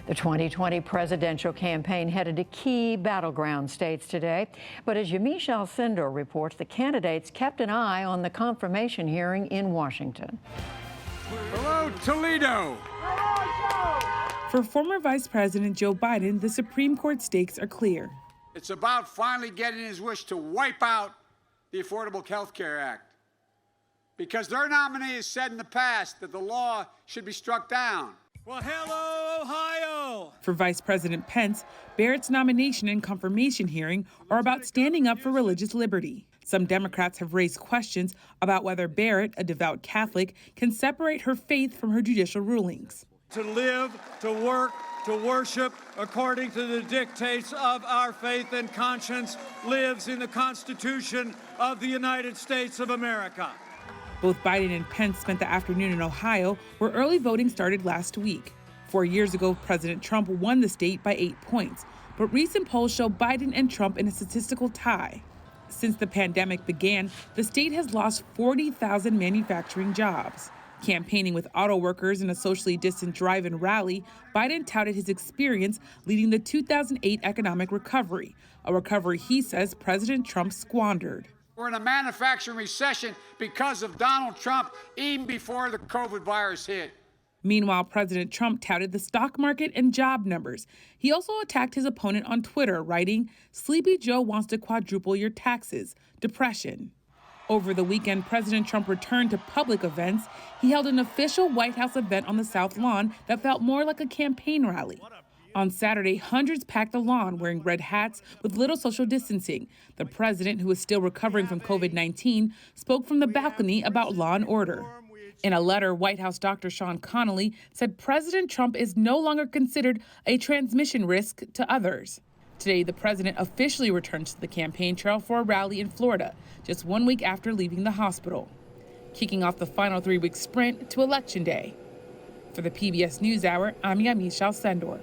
The 2020 presidential campaign headed to key battleground states today. But as Yamiche Alcindor reports, the candidates kept an eye on the confirmation hearing in Washington. Hello, Toledo. For former Vice President Joe Biden, the Supreme Court stakes are clear. It's about finally getting his wish to wipe out the Affordable Health Care Act. Because their nominee has said in the past that the law should be struck down. Well, hello, Ohio! For Vice President Pence, Barrett's nomination and confirmation hearing are about standing up for religious liberty. Some Democrats have raised questions about whether Barrett, a devout Catholic, can separate her faith from her judicial rulings. To live, to work, to worship according to the dictates of our faith and conscience lives in the Constitution of the United States of America. Both Biden and Pence spent the afternoon in Ohio, where early voting started last week. 4 years ago, President Trump won the state by 8 points, but recent polls show Biden and Trump in a statistical tie. Since the pandemic began, the state has lost 40,000 manufacturing jobs. Campaigning with auto workers in a socially distant drive-in rally, Biden touted his experience leading the 2008 economic recovery, a recovery he says President Trump squandered. We're in a manufacturing recession because of Donald Trump, even before the COVID virus hit. Meanwhile, President Trump touted the stock market and job numbers. He also attacked his opponent on Twitter, writing, "Sleepy Joe wants to quadruple your taxes. Depression." Over the weekend, President Trump returned to public events. He held an official White House event on the South Lawn that felt more like a campaign rally. On Saturday, hundreds packed the lawn wearing red hats with little social distancing. The president, who is still recovering from COVID-19, spoke from the balcony about law and order. In a letter, White House Dr. Sean Connolly said President Trump is no longer considered a transmission risk to others. Today, the president officially returned to the campaign trail for a rally in Florida, just 1 week after leaving the hospital, kicking off the final 3-week sprint to Election Day. For the PBS NewsHour, I'm Yamiche Alcindor.